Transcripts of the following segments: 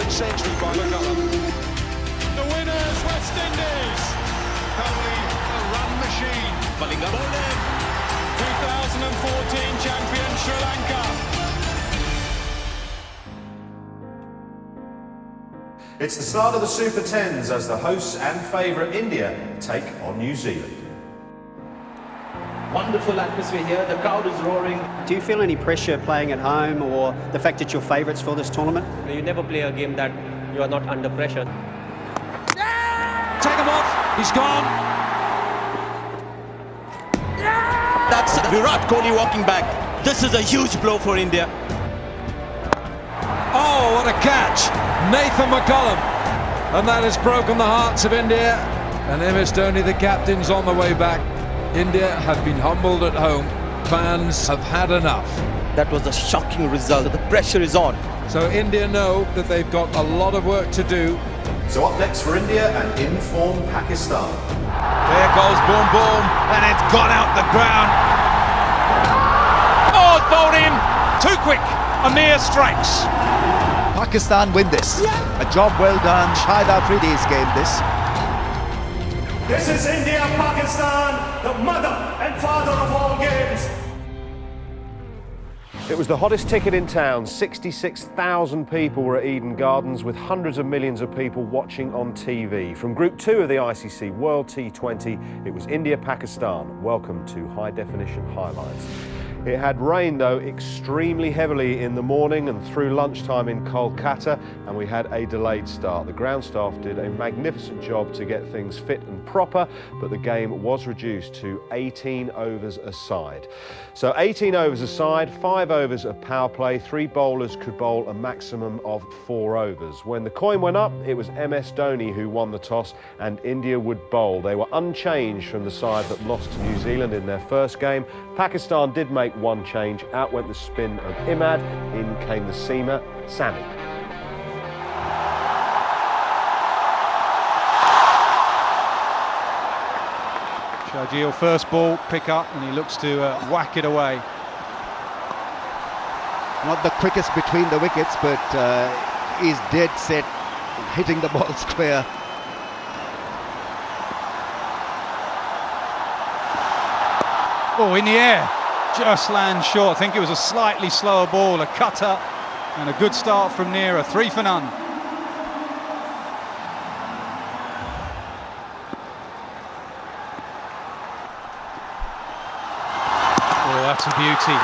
perfect century by McCullum. The winners, West Indies. Only a run machine. Ballingham. 2014 champion Sri Lanka. It's the start of the Super 10s as the hosts and favourite India take on New Zealand. Wonderful atmosphere here, the crowd is roaring. Do you feel any pressure playing at home, or the fact that you're favourites for this tournament? You never play a game that you are not under pressure. Take him off, he's gone. That's Virat Kohli walking back. This is a huge blow for India. Oh, what a catch! Nathan McCullum. And that has broken the hearts of India. And MS Dhoni, the captain's on the way back. India have been humbled at home. Fans have had enough. That was a shocking result. The pressure is on. So India know that they've got a lot of work to do. So up next for India and in-form Pakistan. There goes boom boom, and it's gone out the ground. Oh, it's bowled in. Too quick. Amir strikes. Pakistan win this. A job well done. Shahid Afridi's game this. This is India-Pakistan, the mother and father of all games. It was the hottest ticket in town. 66,000 people were at Eden Gardens, with hundreds of millions of people watching on TV. From Group 2 of the ICC World T20, it was India-Pakistan. Welcome to High Definition Highlights. It had rained, though, extremely heavily in the morning and through lunchtime in Kolkata, and we had a delayed start. The ground staff did a magnificent job to get things fit and proper, but the game was reduced to 18 overs a side. So 18 overs a side, 5 overs of power play, 3 bowlers could bowl a maximum of 4 overs. When the coin went up, it was MS Dhoni who won the toss, and India would bowl. They were unchanged from the side that lost to New Zealand in their first game. Pakistan did make one change. Out went the spin of Imad, in came the seamer, Sami. Sharjeel, first ball, pick up, and he looks to whack it away. Not the quickest between the wickets, but he's dead set, hitting the ball square. Oh, in the air, just lands short. I think it was a slightly slower ball, a cutter, and a good start from Neera. 3 for none. Oh, that's a beauty.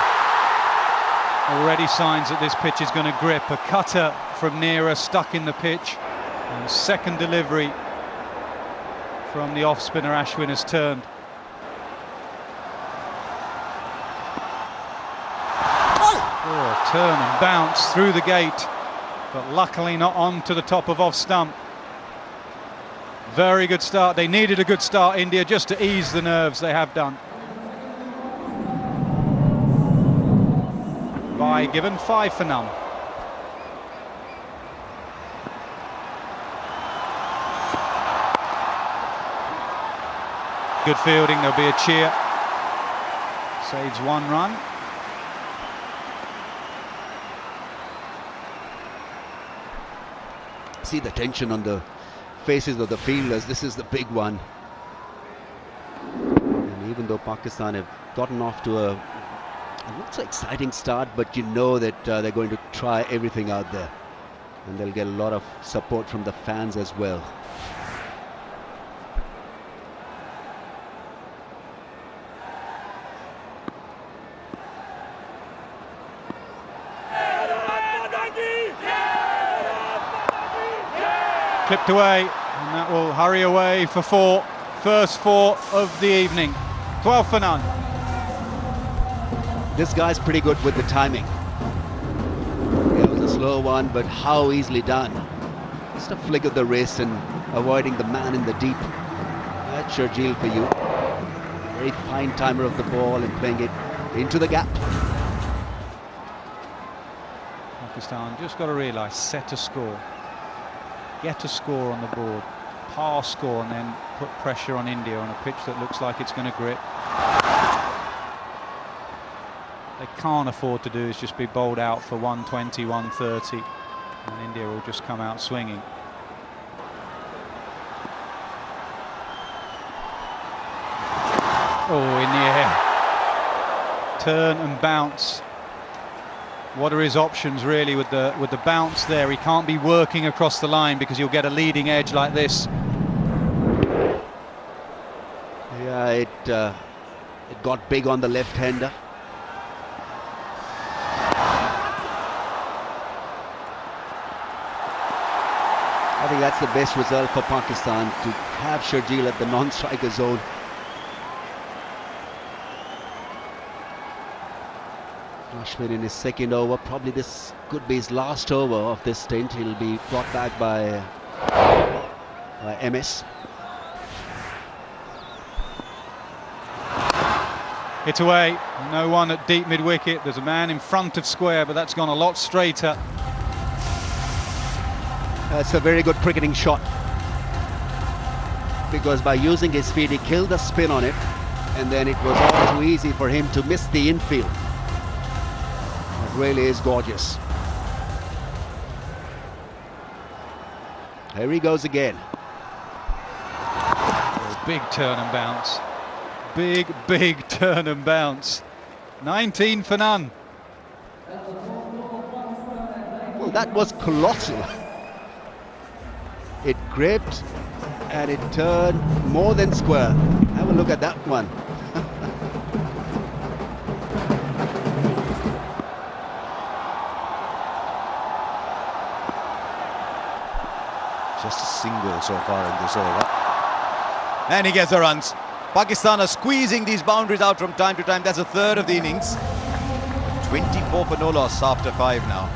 Already signs that this pitch is going to grip. A cutter from Neera, stuck in the pitch. And second delivery from the off spinner Ashwin has turned. Oh, turn and bounce through the gate, but luckily not on to the top of off stump. Very good start. They needed a good start, India, just to ease the nerves. They have done. By given 5 for none. Good fielding, there'll be a cheer. Saves 1 run. See the tension on the faces of the fielders. This is the big one. And even though Pakistan have gotten off to a not so exciting start, but you know that they're going to try everything out there. And they'll get a lot of support from the fans as well. Clipped away, and that will hurry away for 4. First 4 of the evening. 12 for none. This guy's pretty good with the timing. Yeah, it was a slow one, but how easily done. Just a flick of the wrist and avoiding the man in the deep. That's Sharjeel for you. Very fine timer of the ball and playing it into the gap. Pakistan just got to realise, set a score. Get a score on the board, par score, and then put pressure on India on a pitch that looks like it's going to grip. They can't afford to do is just be bowled out for 120, 130. And India will just come out swinging. Oh, in the air. Turn and bounce. What are his options really with the bounce there? He can't be working across the line because you'll get a leading edge like this. Yeah, it got big on the left-hander. I think that's the best result for Pakistan, to have Sharjeel at the non-striker zone. Ashwin in his second over, probably this could be his last over of this stint. He'll be brought back by MS. Hit away, no one at deep mid-wicket. There's a man in front of square, but that's gone a lot straighter. That's a very good cricketing shot, because by using his feet he killed the spin on it, and then it was all too easy for him to miss the infield. It really is gorgeous. Here he goes again. Oh, big turn and bounce. Big turn and bounce. 19 for none. Well, that was colossal. It gripped and it turned more than square. Have a look at that one. Just a single so far in this over. And he gets the runs. Pakistan are squeezing these boundaries out from time to time. That's a third of the innings. 24 for no loss after 5 now.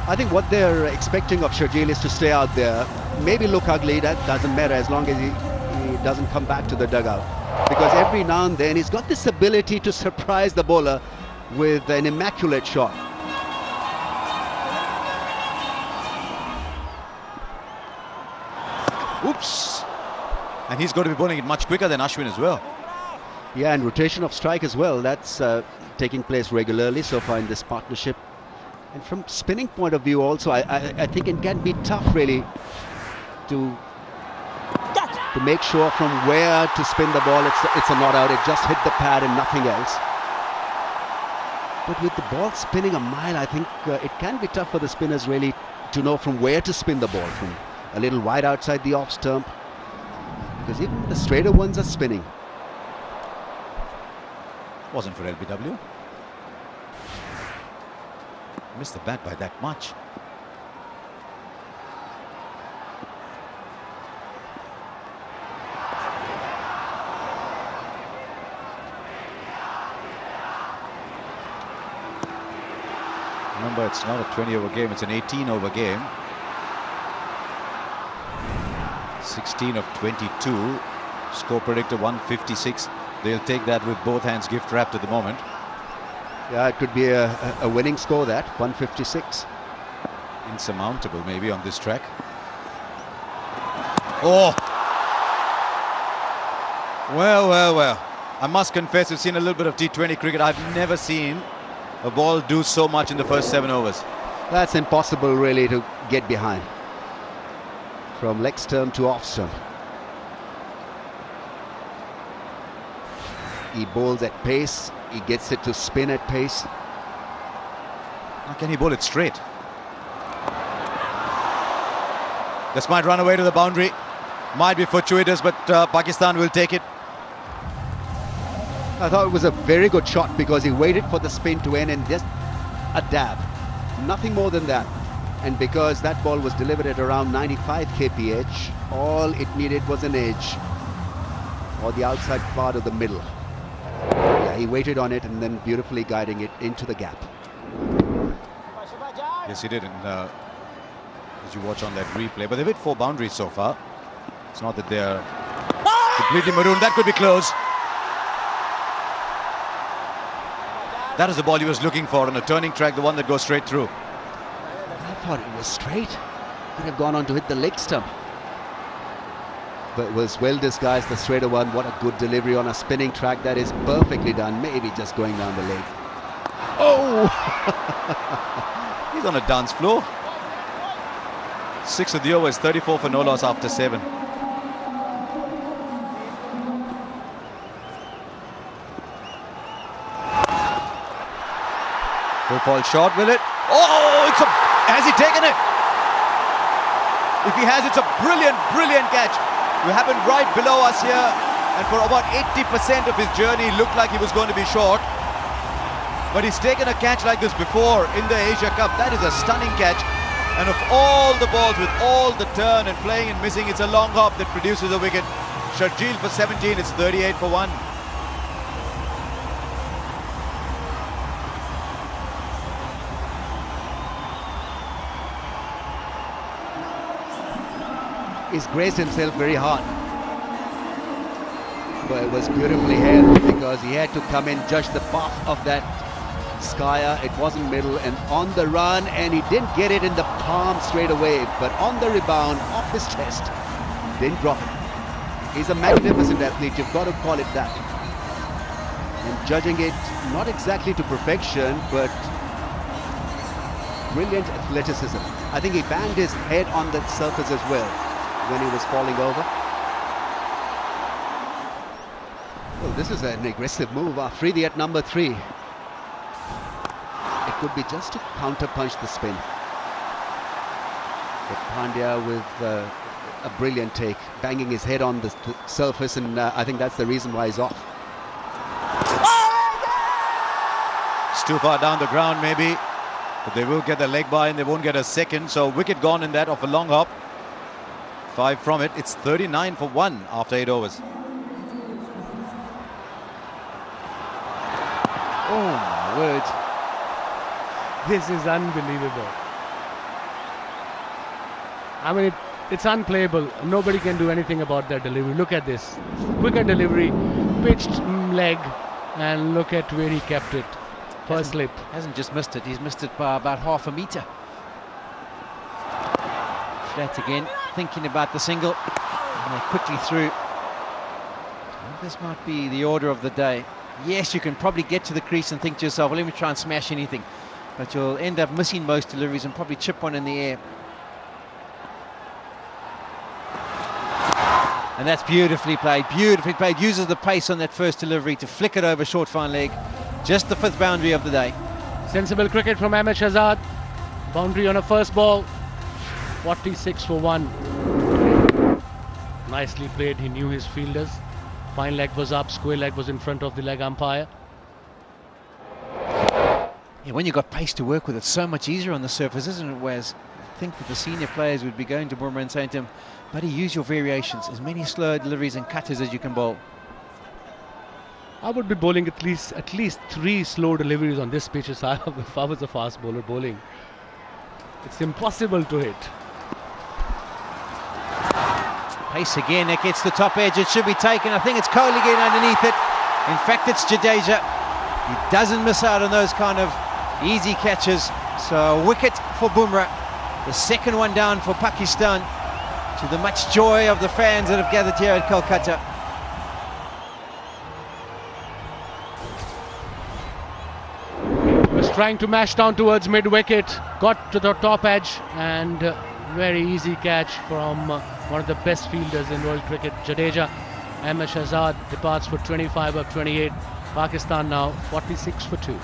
I think what they're expecting of Sharjeel is to stay out there. Maybe look ugly, that doesn't matter as long as he doesn't come back to the dugout. Because every now and then he's got this ability to surprise the bowler with an immaculate shot. Oops. And he's going to be bowling it much quicker than Ashwin as well. Yeah, and rotation of strike as well. That's taking place regularly so far in this partnership. And from spinning point of view also, I think it can be tough really to make sure from where to spin the ball. It's a not out. It just hit the pad and nothing else. But with the ball spinning a mile, I think it can be tough for the spinners really to know from where to spin the ball. From a little wide outside the off stump, because even the straighter ones are spinning. Wasn't for LBW. Missed the bat by that much. Remember, it's not a 20-over game, it's an 18-over game. 16 of 22. Score predictor 156. They'll take that with both hands, gift wrapped at the moment. Yeah, it could be a winning score, that 156. Insurmountable maybe on this track. Oh! Well. I must confess, I've seen a little bit of T20 cricket. I've never seen a ball do so much in the first 7 overs. That's impossible really to get behind. From leg stump to off stump. He bowls at pace. He gets it to spin at pace. How can he bowl it straight? This might run away to the boundary. Might be fortuitous, but Pakistan will take it. I thought it was a very good shot because he waited for the spin to end and just a dab. Nothing more than that. And because that ball was delivered at around 95 kph, all it needed was an edge or the outside part of the middle. Yeah, he waited on it and then beautifully guiding it into the gap. Yes, he did. And as you watch on that replay, but they've hit 4 boundaries so far. It's not that they're completely marooned. That could be close. That is the ball he was looking for on a turning track, the one that goes straight through. I thought it was straight. Could have gone on to hit the leg stump. But it was well disguised, the straighter one. What a good delivery on a spinning track. That is perfectly done. Maybe just going down the leg. Oh! He's on a dance floor. 6 of the overs, 34 for no loss after 7. Will fall short, will it? Oh, has he taken it? If he has, it's a brilliant, brilliant catch. It happened right below us here, and for about 80% of his journey, it looked like he was going to be short. But he's taken a catch like this before in the Asia Cup. That is a stunning catch. And of all the balls, with all the turn and playing and missing, it's a long hop that produces a wicket. Sharjeel for 17, it's 38 for 1. He's graced himself very hard. But it was beautifully held because he had to come in just the path of that Skyer. It wasn't middle and on the run, and he didn't get it in the palm straight away, but on the rebound off his chest, didn't drop it. He's a magnificent athlete, you've got to call it that. And judging it not exactly to perfection, but brilliant athleticism. I think he banged his head on the surface as well when he was falling over. Well, this is an aggressive move. Afridi at number 3. It could be just to counter-punch the spin. But Pandya with a brilliant take, banging his head on the surface, and I think that's the reason why he's off. It's too far down the ground maybe, but they will get the leg by and they won't get a second. So wicket gone in that off a long hop. 5 from it. It's 39 for 1 after 8 overs. Oh my word. This is unbelievable. I mean, it's unplayable. Nobody can do anything about that delivery. Look at this. Quicker delivery, pitched leg, and look at where he kept it. First slip. Hasn't just missed it, he's missed it by about half a metre. Flat again, thinking about the single, and they're quickly through. Well, this might be the order of the day. Yes, you can probably get to the crease and think to yourself, well, let me try and smash anything. But you'll end up missing most deliveries and probably chip one in the air. And that's beautifully played, beautifully played. Uses the pace on that first delivery to flick it over short fine leg. Just the 5th boundary of the day. Sensible cricket from Ahmed Shahzad. Boundary on a first ball. 46 for 1. Nicely played, he knew his fielders. Fine leg was up, square leg was in front of the leg umpire. Yeah, when you've got pace to work with, it's so much easier on the surface, isn't it, Wes? I think that the senior players would be going to Bumrah and saying to him, buddy, use your variations, as many slow deliveries and cutters as you can bowl. I would be bowling at least 3 slow deliveries on this pitch if I was a fast bowler bowling. It's impossible to hit. Pace again, it gets the top edge, it should be taken. I think it's Kohli getting underneath it. In fact, it's Jadeja. He doesn't miss out on those kind of easy catches. So a wicket for Bumrah. The second one down for Pakistan, to the much joy of the fans that have gathered here at Kolkata. Was trying to mash down towards mid-wicket, got to the top edge, and very easy catch from one of the best fielders in world cricket, Jadeja. Ahmed Shahzad departs for 25 of 28. Pakistan now 46 for 2.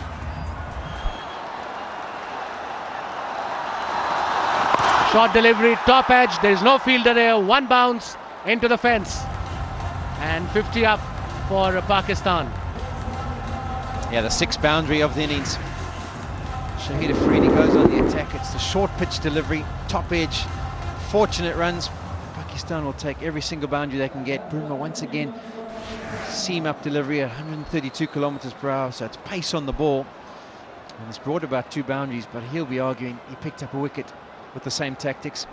Short delivery, top edge, there is no fielder there, 1 bounce into the fence, and 50 up for Pakistan. Yeah, the 6th boundary of the innings. Shahid Afridi goes on the attack. It's the short pitch delivery, top edge, fortunate runs. Pakistan will take every single boundary they can get. Bumrah once again, seam up delivery at 132 kilometers per hour, so it's pace on the ball. And it's brought about 2 boundaries, but he'll be arguing he picked up a wicket with the same tactics.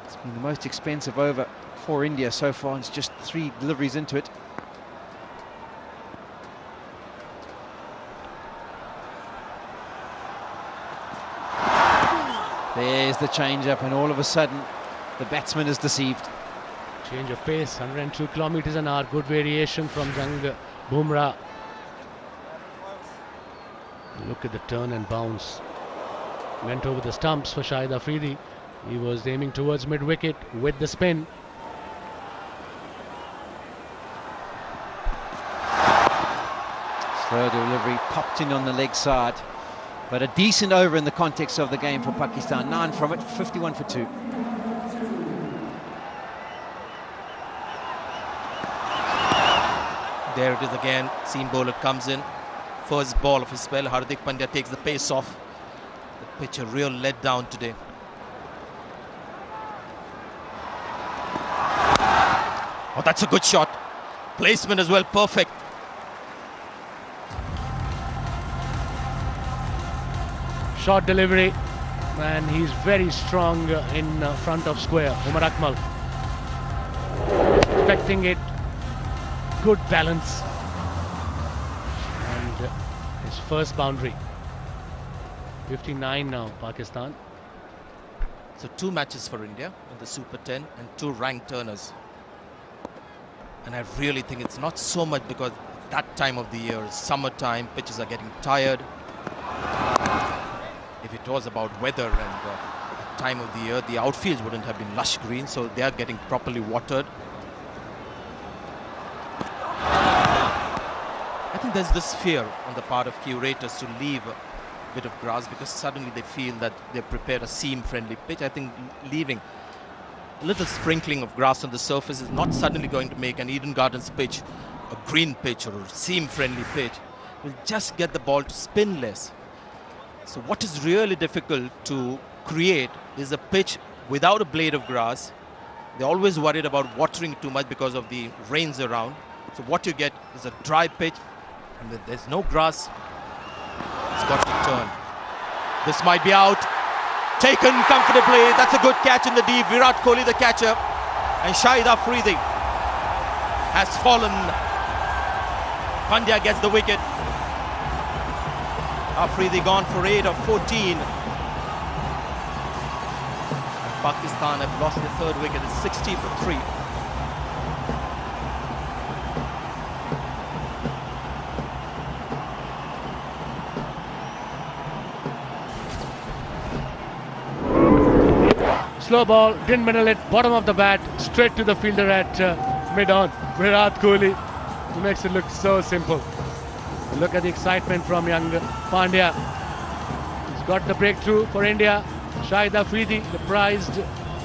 It's been the most expensive over for India so far. It's just 3 deliveries into it. There's the change-up, and all of a sudden the batsman is deceived. Change of pace, 102 kilometers an hour, good variation from Jung Bumrah. Look at the turn and bounce. Went over the stumps for Shahid Afridi. He was aiming towards mid-wicket with the spin. Slow delivery, popped in on the leg side. But a decent over in the context of the game for Pakistan. 9 from it, 51 for 2. There it is again. Seam bowler comes in. First ball of his spell. Hardik Pandya takes the pace off. The pitch a real letdown today. Oh, that's a good shot. Placement as well, perfect. Short delivery, and he's very strong in front of square. Umar Akmal expecting it, good balance, and his first boundary. 59 now, Pakistan. So 2 matches for India in the Super 10 and 2 ranked turners. And I really think it's not so much because it's that time of the year, summertime, pitches are getting tired. If it was about weather and time of the year, the outfields wouldn't have been lush green, so they are getting properly watered. I think there's this fear on the part of curators to leave a bit of grass because suddenly they feel that they've prepared a seam-friendly pitch. I think leaving a little sprinkling of grass on the surface is not suddenly going to make an Eden Gardens pitch a green pitch or a seam-friendly pitch. It will just get the ball to spin less. So what is really difficult to create is a pitch without a blade of grass. They're always worried about watering too much because of the rains around. So what you get is a dry pitch, and there's no grass. It's got to turn. This might be out. Taken comfortably. That's a good catch in the deep. Virat Kohli, the catcher. And Shahid Afridi has fallen. Pandya gets the wicket. Afridi gone for 8 of 14. Pakistan have lost the 3rd wicket. It's 60 for 3. Slow ball, didn't middle it, bottom of the bat, straight to the fielder at mid-on. Virat Kohli, who makes it look so simple. Look at the excitement from young Pandya. He's got the breakthrough for India. Shahid Afridi, the prized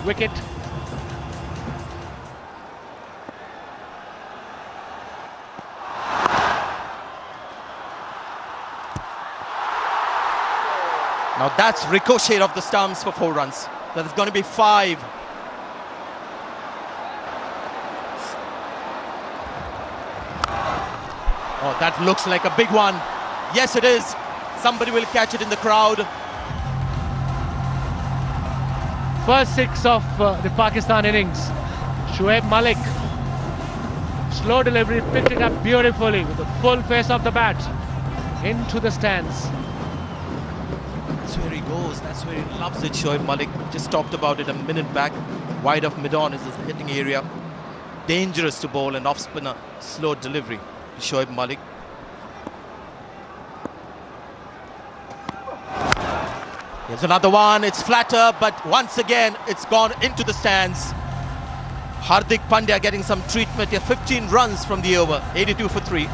wicket. Now that's ricochet off the stumps for 4 runs. That is going to be 5. Oh, that looks like a big one. Yes, it is. Somebody will catch it in the crowd. First 6 of the Pakistan innings. Shoaib Malik. Slow delivery, picked it up beautifully with the full face of the bat. Into the stands. That's where he goes. That's where he loves it, Shoaib Malik. Just talked about it a minute back. Wide of mid-on is his hitting area. Dangerous to bowl and off-spinner. Slow delivery. Shoaib Malik. Here's another one. It's flatter, but once again, it's gone into the stands. Hardik Pandya getting some treatment here. 15 runs from the over. 82 for 3.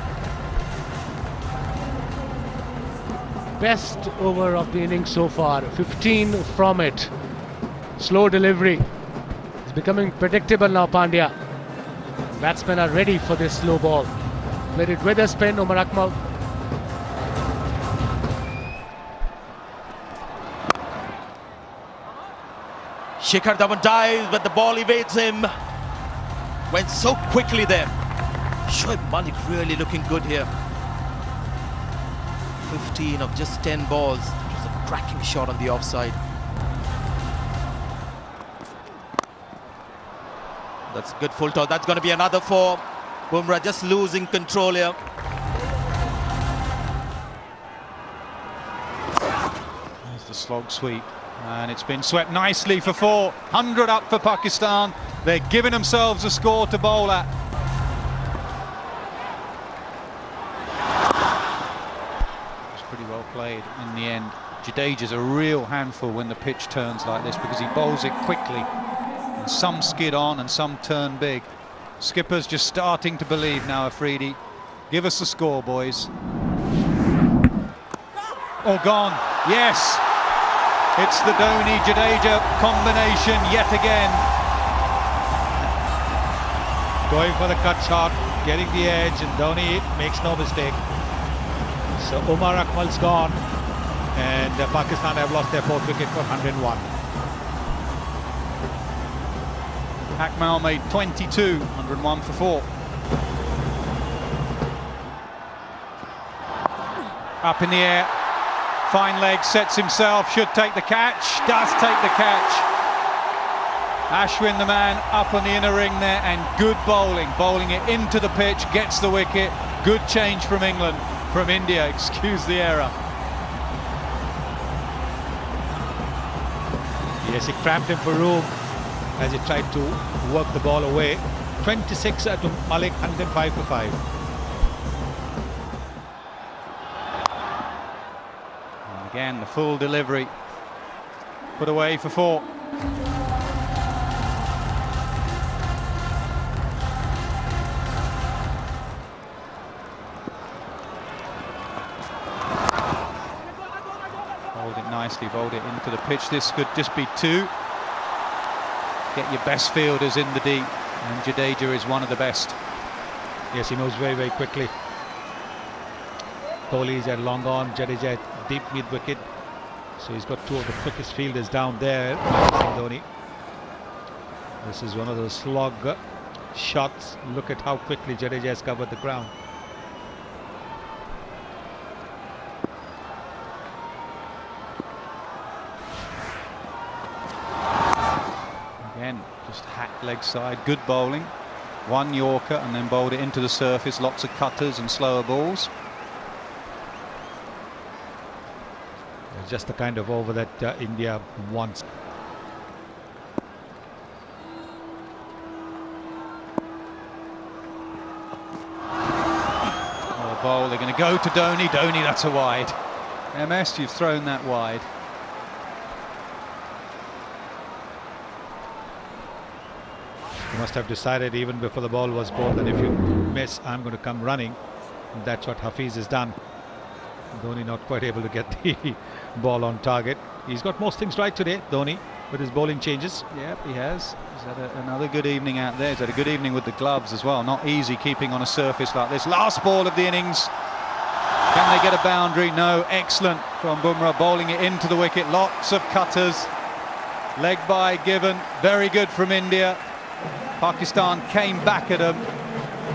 Best over of the innings so far. 15 from it. Slow delivery. It's becoming predictable now, Pandya. Batsmen are ready for this slow ball. Played it with a spin, Umar Akmal. Shikhar Dhawan dives, but the ball evades him. Went so quickly there. Shoaib Malik really looking good here. 15 of just 10 balls. It was a cracking shot on the offside. That's good full toss. That's going to be another 4. Bumrah just losing control here. There's the slog sweep, and it's been swept nicely for 4. 100 up for Pakistan. They're giving themselves a score to bowl at. It was pretty well played in the end. Jadeja's a real handful when the pitch turns like this because he bowls it quickly. And some skid on and some turn big. Skipper's just starting to believe now, Afridi. Give us the score, boys. Oh, gone. Yes. It's the Dhoni-Jadeja combination yet again. Going for the cut shot, getting the edge, and Dhoni makes no mistake. So Umar Akmal's gone, and Pakistan have lost their 4th wicket for 101. Akmal made 22, 101 for 4. Up in the air, fine leg, sets himself, should take the catch, does take the catch. Ashwin, the man, up on the inner ring there, and good bowling it into the pitch, gets the wicket. Good change from England, from India, excuse the error. Yes, he cramped him for room as he tried to work the ball away. 26 to Malik, 105 for 5. And again, the full delivery. Put away for 4. Bowled it nicely, bowled it into the pitch. This could just be 2. Get your best fielders in the deep, and Jadeja is one of the best. Yes, he moves very, very quickly. Kohli's at long on, Jadeja at deep mid-wicket. So he's got 2 of the quickest fielders down there. Dhoni. This is one of those slog shots. Look at how quickly Jadeja has covered the ground. Again, just hack leg side, good bowling. 1 Yorker and then bowled it into the surface. Lots of cutters and slower balls. It's just the kind of over that India wants. Oh, bowl, they're going to go to Dhoni. Dhoni, that's a wide. MS, you've thrown that wide. He must have decided even before the ball was bowled that if you miss, I'm going to come running. And that's what Hafiz has done. Dhoni not quite able to get the ball on target. He's got most things right today, Dhoni, with his bowling changes. Yep, he has. He's had another good evening out there. He's had a good evening with the gloves as well. Not easy keeping on a surface like this. Last ball of the innings. Can they get a boundary? No. Excellent from Bumrah, bowling it into the wicket. Lots of cutters. Leg by given. Very good from India. Pakistan came back at them,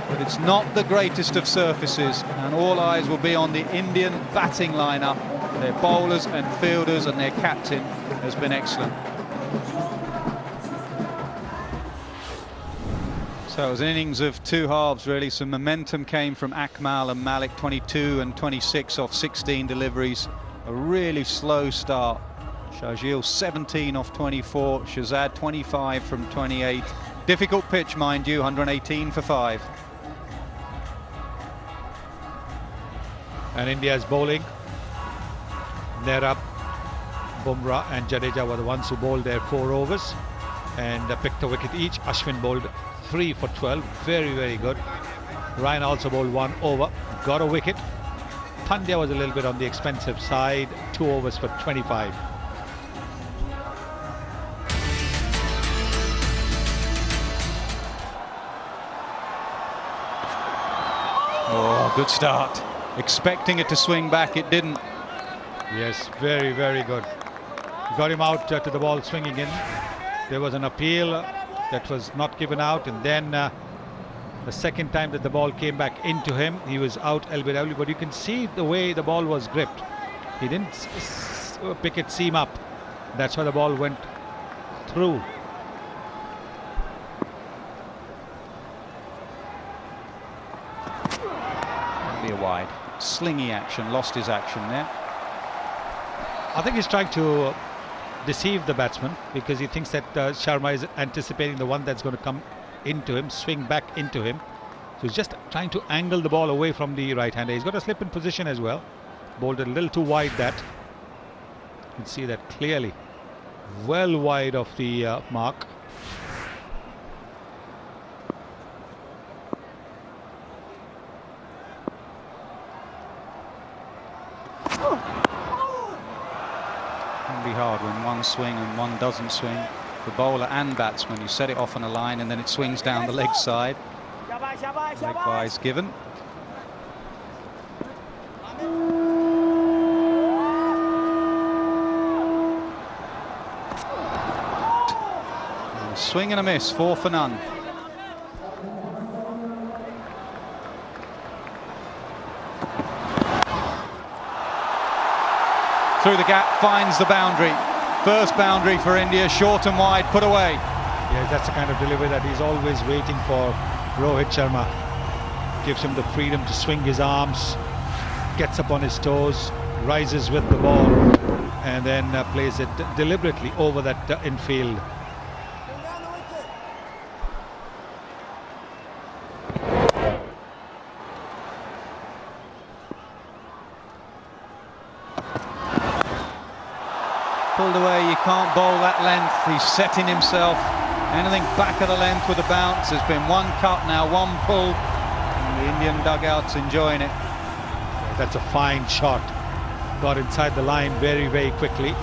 but it's not the greatest of surfaces, and all eyes will be on the Indian batting lineup. Their bowlers and fielders and their captain has been excellent. So it was an innings of 2 halves really. Some momentum came from Akmal and Malik, 22 and 26 off 16 deliveries. A really slow start. Shahjil 17 off 24, Shahzad 25 from 28. Difficult pitch, mind you, 118 for 5. And India's bowling. Nehra, Bumrah and Jadeja were the ones who bowled their 4 overs and picked a wicket each. Ashwin bowled 3 for 12, very, very good. Ryan also bowled 1 over, got a wicket. Pandya was a little bit on the expensive side, 2 overs for 25. Oh, good start. Expecting it to swing back, it didn't. Yes, very, very good. Got him out to the ball swinging in. There was an appeal that was not given out, and then the second time that the ball came back into him, he was out LBW, but you can see the way the ball was gripped. He didn't pick it seam up. That's why the ball went through. Be a wide. Slingy action, lost his action there. I think he's trying to deceive the batsman because he thinks that Sharma is anticipating the one that's going to come into him, swing back into him. So he's just trying to angle the ball away from the right-hander. He's got a slip in position as well. Bowled a little too wide that. You can see that clearly. Well wide of the mark. Can be hard when one swing and one doesn't swing. For bowler and batsman, you set it off on a line and then it swings down the leg side. Likewise given. And a swing and a miss, 4 for none. Through the gap, finds the boundary. First boundary for India, short and wide, put away. Yeah, that's the kind of delivery that he's always waiting for. Rohit Sharma gives him the freedom to swing his arms, gets up on his toes, rises with the ball, and then plays it deliberately over that infield. Pulled away, you can't bowl that length. He's setting himself. Anything back of the length with a bounce. There's been one cut now, one pull. And the Indian dugout's enjoying it. That's a fine shot. Got inside the line very, very quickly.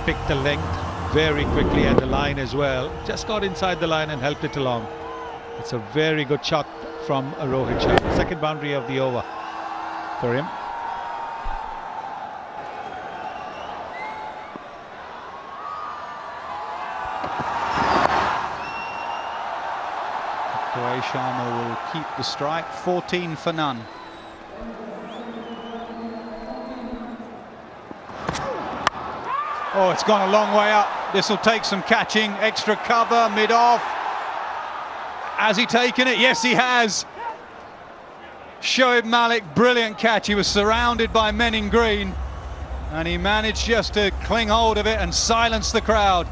Picked the length very quickly and the line as well. Just got inside the line and helped it along. It's a very good shot from Rohit Sharma. Second boundary of the over for him. Sharma will keep the strike, 14 for none. Oh, it's gone a long way up. This will take some catching, extra cover, mid-off. Has he taken it? Yes, he has. Shoaib Malik, brilliant catch. He was surrounded by men in green, and he managed just to cling hold of it and silence the crowd.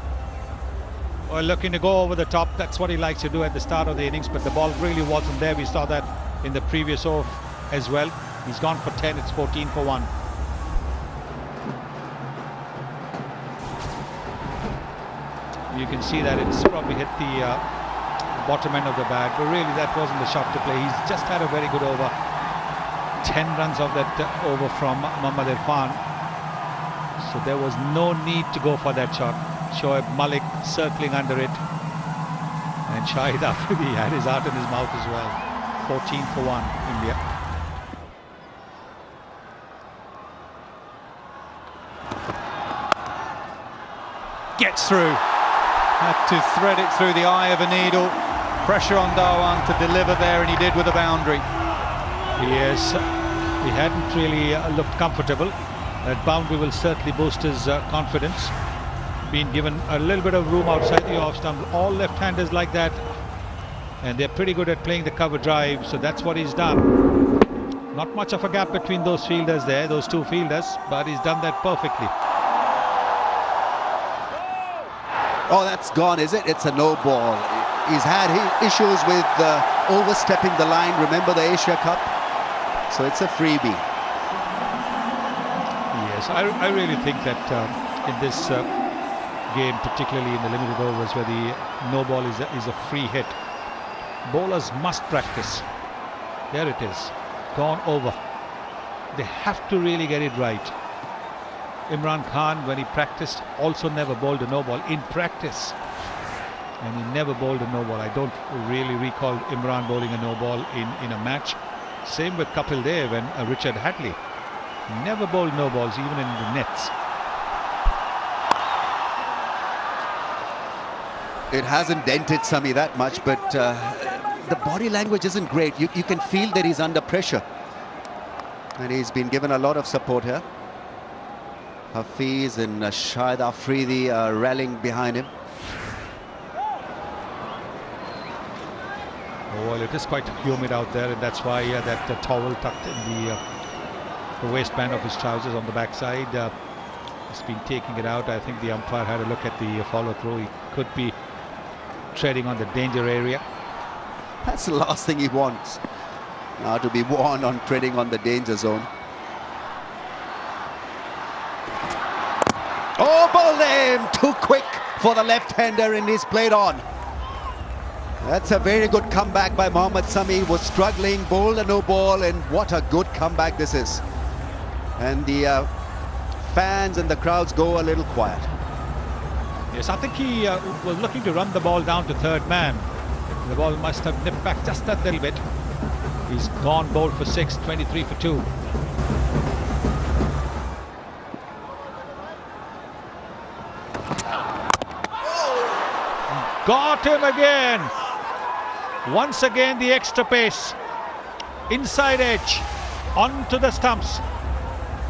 Well, looking to go over the top, that's what he likes to do at the start of the innings, but the ball really wasn't there. We saw that in the previous over as well. He's gone for 10, it's 14 for 1. You can see that it's probably hit the bottom end of the bat, but really that wasn't the shot to play. He's just had a very good over. 10 runs of that over from Mohammad Irfan. So there was no need to go for that shot. Shoaib Malik circling under it, and Shahid Afridi had his heart in his mouth as well. 14 for 1 India. Gets through. Had to thread it through the eye of a needle. Pressure on Dhawan to deliver there, and he did with a boundary. Yes, he hadn't really looked comfortable. That boundary will certainly boost his confidence. Been given a little bit of room outside the off stump. All left-handers like that, and they're pretty good at playing the cover drive, so that's what he's done. Not much of a gap between those fielders there, those two fielders, but he's done that perfectly. Oh, that's gone, is it? It's a no ball. He's had issues with overstepping the line. Remember the Asia Cup? So it's a freebie. Yes, I really think that in this game, particularly in the limited overs where the no ball is a free hit, bowlers must practice. There it is, gone over. They have to really get it right. Imran Khan, when he practiced, also never bowled a no ball in practice, and he never bowled a no ball. I don't really recall Imran bowling a no ball in a match. Same with Kapil Dev and Richard Hadley. Never bowled no balls, even in the nets. It hasn't dented Sami that much, but the body language isn't great. You can feel that he's under pressure, and he's been given a lot of support here. Hafiz and Shahid Afridi are rallying behind him. Oh, well, it is quite humid out there, and that's why that towel tucked in the waistband of his trousers on the backside. He's been taking it out. I think the umpire had a look at the follow-through. He could be treading on the danger area. That's the last thing he wants, to be warned on treading on the danger zone. bowled him too quick for the left-hander and he's played on. That's a very good comeback by Mohammad Sami. Was struggling, bowled a no ball, and what a good comeback this is. And the fans and the crowds go a little quiet. Yes, I think he was looking to run the ball down to third man. The ball must have nipped back just a little bit. He's gone bowled for 6, 23 for 2. Got him again. Once again the extra pace. Inside edge. Onto the stumps.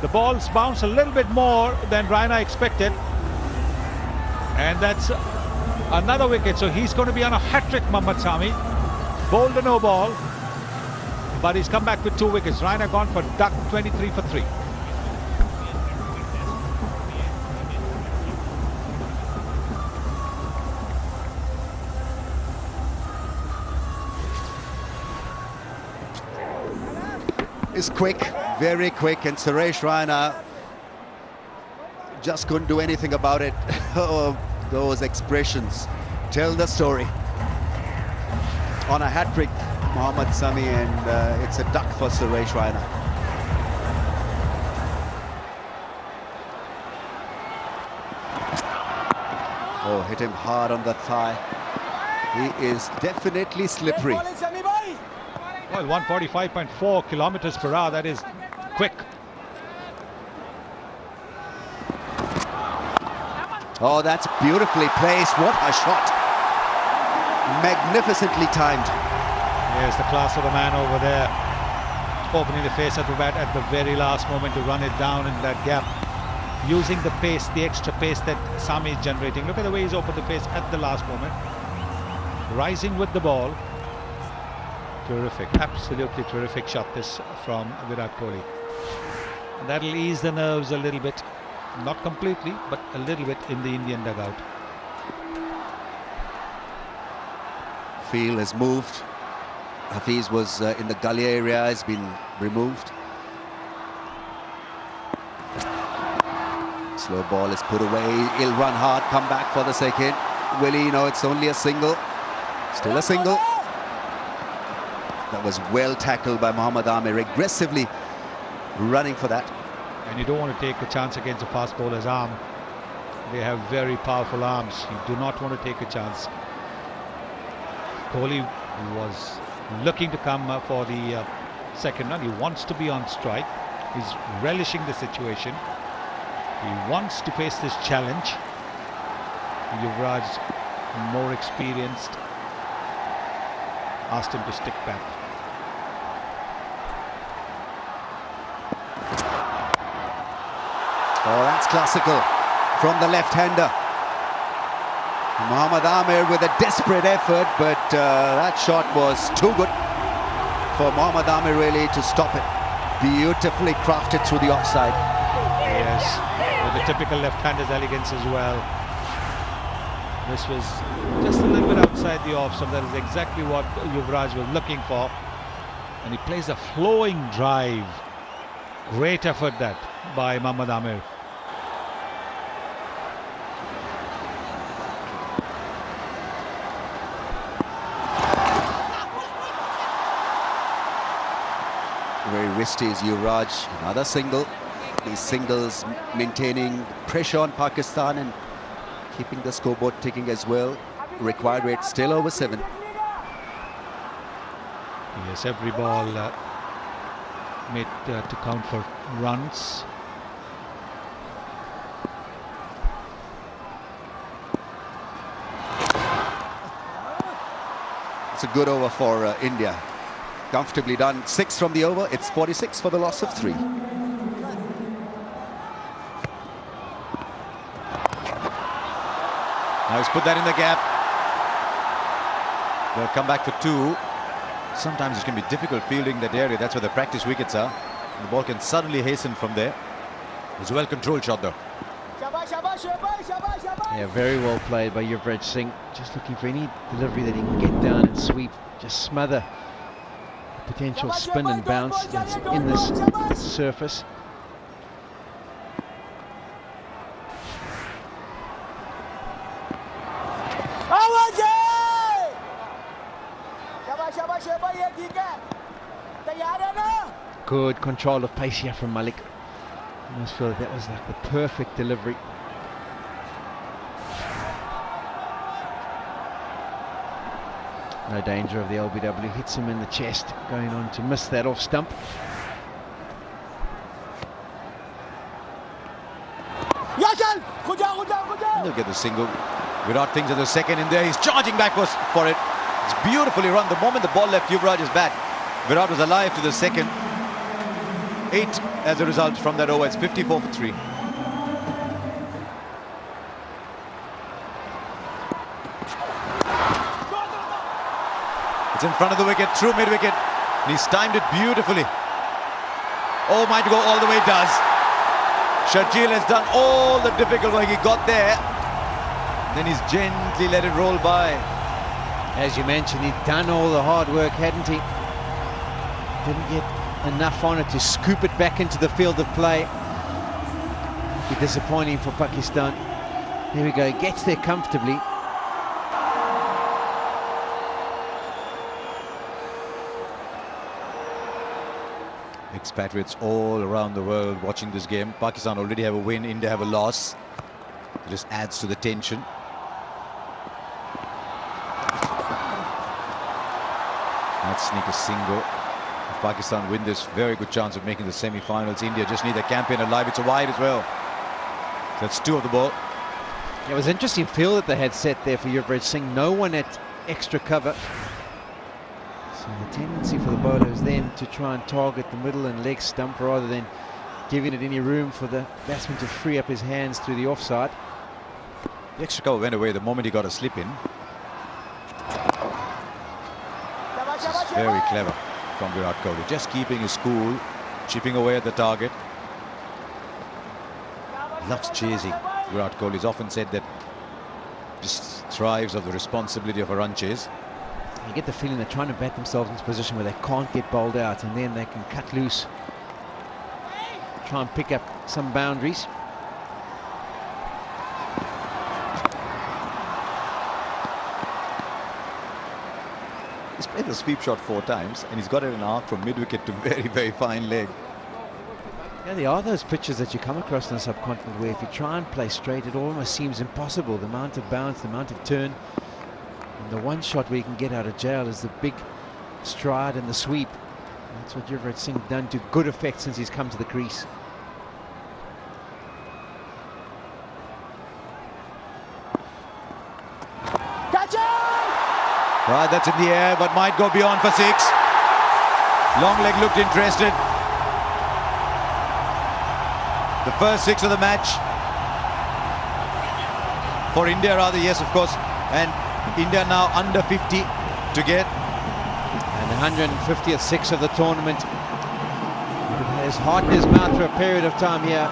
The ball's bounced a little bit more than Raina expected. And that's another wicket. So he's going to be on a hat-trick, Mohammad Sami. Bowled a no ball. But he's come back with 2 wickets. Raina gone for duck, 23 for 3. Is quick, very quick, and Suresh Raina just couldn't do anything about it. Oh, those expressions tell the story. On a hat-trick, Mohammad Sami, and it's a duck for Suresh Raina. Oh, hit him hard on the thigh. He is definitely slippery. Well, 145.4 kilometers per hour, that is quick. Oh, that's beautifully placed. What a shot. Magnificently timed. Here's the class of the man over there. Opening the face at the bat at the very last moment to run it down in that gap. Using the pace, the extra pace that Sami is generating. Look at the way he's opened the face at the last moment. Rising with the ball. Terrific, absolutely terrific shot this from Virat Kohli. And that'll ease the nerves a little bit. Not completely, but a little bit in the Indian dugout. Field has moved. Hafiz was in the gully area, has been removed. Slow ball is put away. He'll run hard, come back for the second. Will he? No, it's only a single. Still a single. That was well tackled by Mohammad Amir, aggressively running for that. And you don't want to take a chance against a fast bowler's arm. They have very powerful arms. You do not want to take a chance. Kohli was looking to come for the second run. He wants to be on strike. He's relishing the situation. He wants to face this challenge. Yuvraj, more experienced, asked him to stick back. Oh, that's classical from the left-hander. Mohammad Amir with a desperate effort, but that shot was too good for Mohammad Amir really to stop it. Beautifully crafted through the offside. Yes, with the typical left-hander's elegance as well. This was just a little bit outside the off, so that is exactly what Yuvraj was looking for. And he plays a flowing drive. Great effort that by Mohammad Amir. Very risky is Yuvraj. Another single. These singles maintaining pressure on Pakistan and keeping the scoreboard ticking as well. Required rate still over 7. Yes, every ball made to count for runs. It's a good over for India. Comfortably done. 6 from the over. It's 46 for the loss of 3. Now he's put that in the gap. They'll come back for 2. Sometimes it can be difficult fielding that area. That's where the practice wickets are. The ball can suddenly hasten from there. It was a well-controlled shot though. Yeah, very well played by Yuvraj Singh. Just looking for any delivery that he can get down and sweep. Just smother potential spin and bounce that's in this surface. Good control of pace here from Malik. I almost feel that was like the perfect delivery. No danger of the LBW, hits him in the chest, going on to miss that off stump. He'll get the single. Virat thinks of the second in there. He's charging back for it. It's beautifully run. The moment the ball left Yuvraj's bat, Virat was alive to the second. 8 as a result from that over. It's 54 for 3. It's in front of the wicket, through mid-wicket. And he's timed it beautifully. Oh, might go all the way, does. Sharjeel has done all the difficult work. He got there. Then he's gently let it roll by. As you mentioned, he'd done all the hard work, hadn't he? Didn't get enough on it to scoop it back into the field of play. Be disappointing for Pakistan. Here we go, he gets there comfortably. Expatriates all around the world watching this game. Pakistan already have a win, India have a loss. It just adds to the tension. Let's sneak a single. If Pakistan win this, very good chance of making the semi-finals. India just need the campaign alive. It's a wide as well. So that's 2 of the ball. It was an interesting field that they had set there for Yuvraj Singh. No one at extra cover. So the tendency for the bowlers then to try and target the middle and leg stump rather than giving it any room for the batsman to free up his hands through the offside. The extra cover went away the moment he got a slip in. This is very clever from Virat Kohli. Just keeping his cool, chipping away at the target. Loves chasing. Virat Kohli has often said that just thrives of the responsibility of a run chase. You get the feeling they're trying to bat themselves into a position where they can't get bowled out, and then they can cut loose, try and pick up some boundaries. He's played the sweep shot 4 times, and he's got it in arc from mid-wicket to very, very fine leg. Yeah, there are those pitches that you come across in the subcontinent where if you try and play straight, it almost seems impossible. The amount of bounce, the amount of turn. And the one shot where you can get out of jail is the big stride and the sweep. And that's what Yuvraj Singh done to good effect since he's come to the crease. Right, that's in the air, but might go beyond for 6. Long leg looked interested. The first 6 of the match. For India, rather, yes, of course. And India now under 50 to get. And the 150th 6 of the tournament. His heart in his mouth for a period of time here.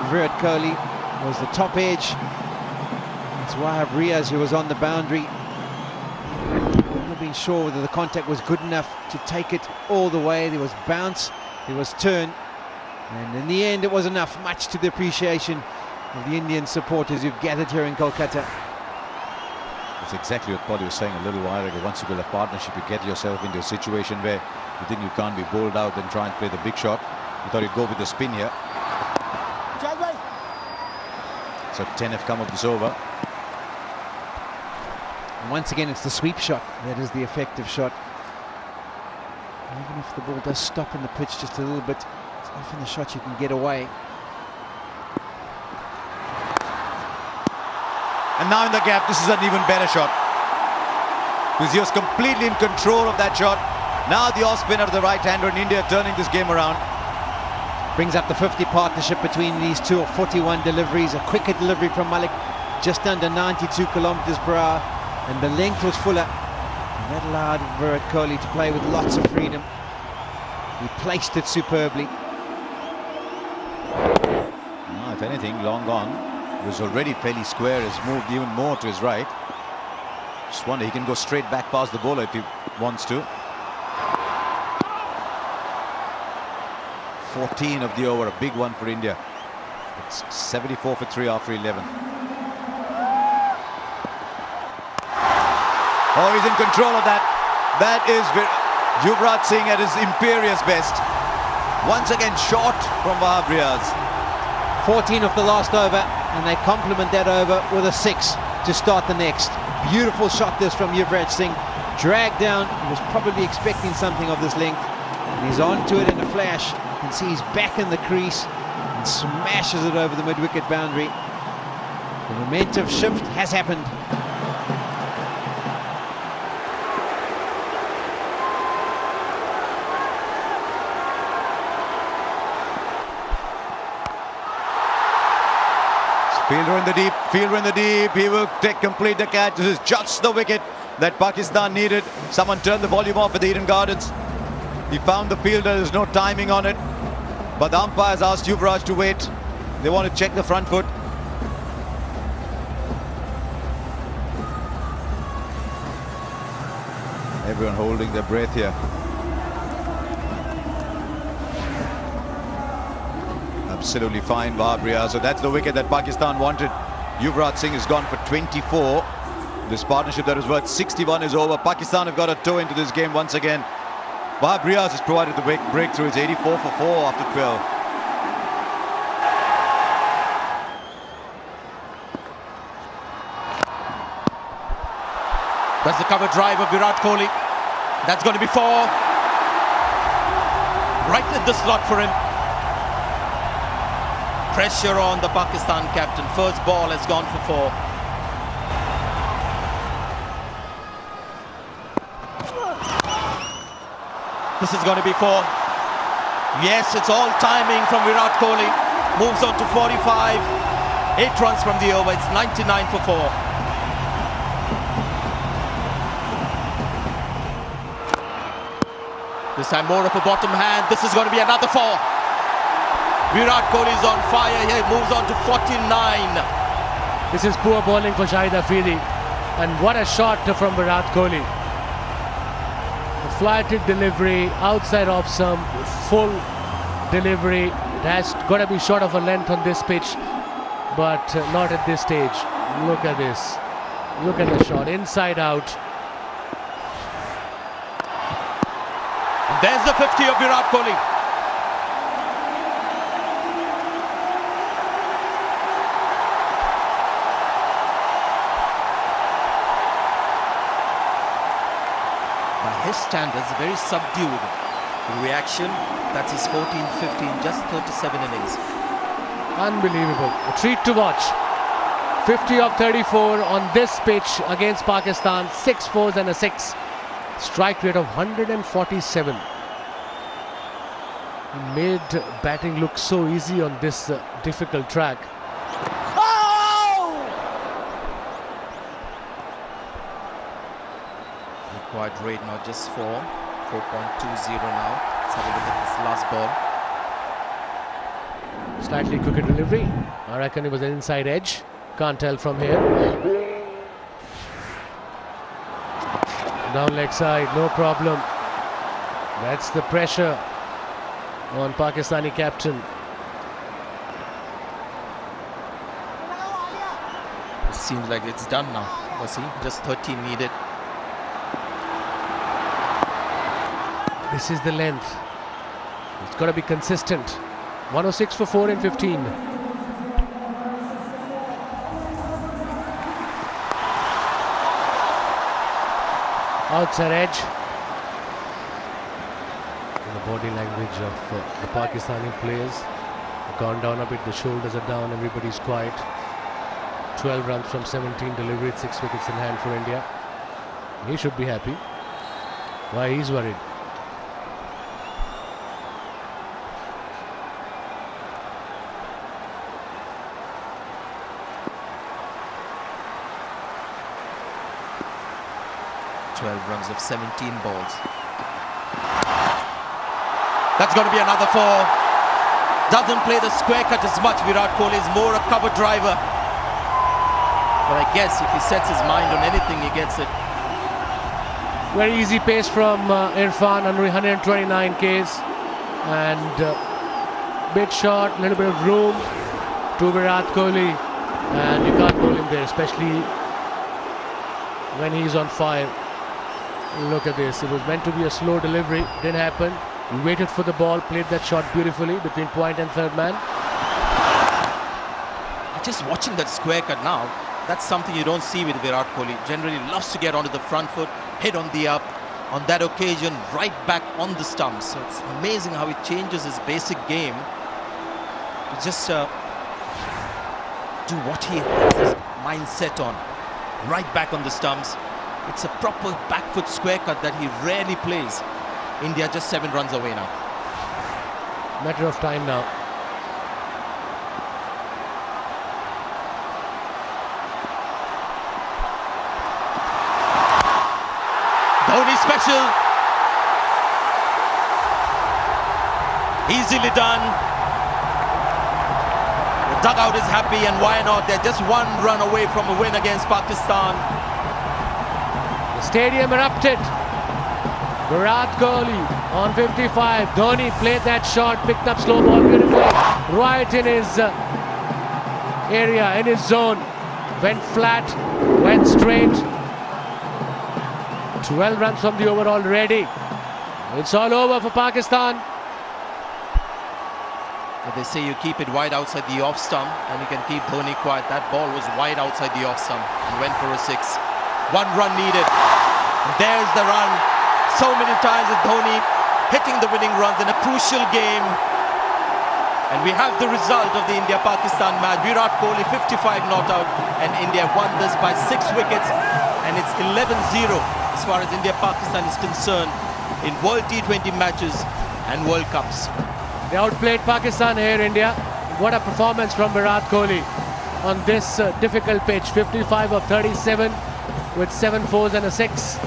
Virat Kohli was the top edge. It's Wahab Riaz who was on the boundary. Not being sure whether the contact was good enough to take it all the way. There was bounce, there was turn. And in the end, it was enough, much to the appreciation of the Indian supporters who've gathered here in Kolkata. That's exactly what Paulie was saying a little while ago. Once you build a partnership, you get yourself into a situation where you think you can't be bowled out and try and play the big shot. You thought you'd go with the spin here. So 10 have come of this over. And once again, it's the sweep shot that is the effective shot. Even if the ball does stop in the pitch just a little bit, it's often the shot you can get away. And now in the gap, this is an even better shot. Because he was completely in control of that shot. Now the off spinner to the right-hander in India turning this game around. Brings up the 50 partnership between these two, 41 deliveries. A quicker delivery from Malik, just under 92 kilometers per hour. And the length was fuller. And that allowed Virat Kohli to play with lots of freedom. He placed it superbly. Now, if anything, long gone. He was already fairly square. He's moved even more to his right. Just wonder, he can go straight back past the bowler if he wants to. 14 of the over, a big one for India. It's 74 for 3 after 11. Oh, he's in control of that. That is Yuvraj Singh at his imperious best. Once again short from Riaz. 14 of the last over, and they complement that over with a 6 to start the next. Beautiful shot this from Yuvraj Singh. Dragged down, he was probably expecting something of this length. And he's onto it in a flash. You can see he's back in the crease and smashes it over the mid-wicket boundary. The momentum shift has happened. Fielder in the deep, fielder in the deep. He will complete the catch. This is just the wicket that Pakistan needed. Someone turned the volume off at the Eden Gardens. He found the fielder, there's no timing on it. But the umpires asked Yuvraj to wait. They want to check the front foot. Everyone holding their breath here. Absolutely fine, Riaz. So that's the wicket that Pakistan wanted. Yuvraj Singh has gone for 24. This partnership that was worth 61 is over. Pakistan have got a toe into this game once again. Riaz has provided the breakthrough. It's 84 for 4 after 12. That's the cover drive of Virat Kohli. That's going to be 4. Right in the slot for him. Pressure on the Pakistan captain. First ball has gone for 4. This is going to be 4. Yes, it's all timing from Virat Kohli. Moves on to 45. 8 runs from the over. It's 99 for 4. This time more of a bottom hand. This is going to be another 4. Virat Kohli is on fire here. Moves on to 49. This is poor bowling for Shahid Afridi. And what a shot from Virat Kohli. The flighted delivery, outside off some, full delivery. It has got to be short of a length on this pitch, but not at this stage. Look at this. Look at the shot. Inside out. There's the 50 of Virat Kohli. By his standards, very subdued reaction. That's his 14-15, just 37 innings. Unbelievable. A treat to watch. 50 of 34 on this pitch against Pakistan. 6 fours and a 6. Strike rate of 147. He made batting look so easy on this difficult track. Required rate not just 4. 4.20 now. Let's have a look at this last ball. Slightly crooked delivery. I reckon it was an inside edge. Can't tell from here. Down leg side, no problem. That's the pressure on Pakistani captain. It seems like it's done now. Was he? Just 13 needed. This is the length. It's got to be consistent. 106 for 4 and 15. Outside edge. And the body language of the Pakistani players have gone down a bit. The shoulders are down. Everybody's quiet. 12 runs from 17 delivered. 6 wickets in hand for India. He should be happy. Why he's worried? Runs of 17 balls. That's going to be another 4. Doesn't play the square cut as much. Virat Kohli is more a cover driver. But I guess if he sets his mind on anything, he gets it. Very easy pace from Irfan, under 129 Ks. And bit short, a little bit of room to Virat Kohli. And you can't bowl him there, especially when he's on fire. Look at this. It was meant to be a slow delivery. Didn't happen. He waited for the ball, played that shot beautifully between point and third man. Just watching that square cut now, that's something you don't see with Virat Kohli. Generally loves to get onto the front foot, hit on the up. On that occasion, right back on the stumps. So it's amazing how he changes his basic game to just do what he has his mindset on. Right back on the stumps. It's a proper back foot square cut that he rarely plays. India just 7 runs away now. Matter of time now. Dhoni special. Easily done. The dugout is happy, and why not? They're just 1 run away from a win against Pakistan. The stadium erupted. Virat Kohli on 55. Dhoni played that shot, picked up slow ball beautifully, right in his area, in his zone. Went flat, went straight. 12 runs from the over already. It's all over for Pakistan. But they say you keep it wide outside the off stump and you can keep Dhoni quiet. That ball was wide outside the off stump and went for a 6. 1 run needed. And there's the run. So many times with Dhoni hitting the winning runs in a crucial game. And we have the result of the India-Pakistan match. Virat Kohli 55 not out, and India won this by 6 wickets, and it's 11-0 as far as India-Pakistan is concerned in World T20 matches and World Cups. They outplayed Pakistan here, India. What a performance from Virat Kohli on this difficult pitch. 55 of 37 with 7 fours and a 6.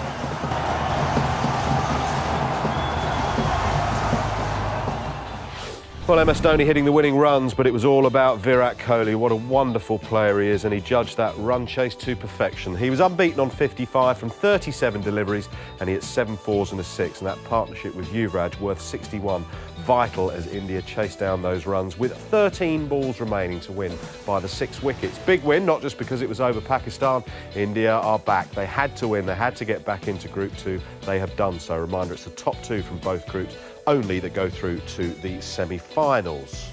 Well, MS Dhoni hitting the winning runs, but it was all about Virat Kohli. What a wonderful player he is, and he judged that run chase to perfection. He was unbeaten on 55 from 37 deliveries, and he hit 7 fours and a 6, and that partnership with Yuvraj worth 61. Vital as India chased down those runs with 13 balls remaining to win by the 6 wickets. Big win, not just because it was over Pakistan. India are back. They had to win. They had to get back into Group 2. They have done so. Reminder, it's the top 2 from both groups only that go through to the semi-finals.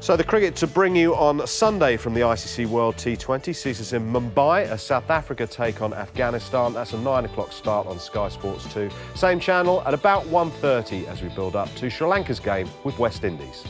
So the cricket to bring you on Sunday from the ICC World T20 sees us in Mumbai as South Africa take on Afghanistan. That's a 9 o'clock start on Sky Sports 2. Same channel at about 1:30 as we build up to Sri Lanka's game with West Indies.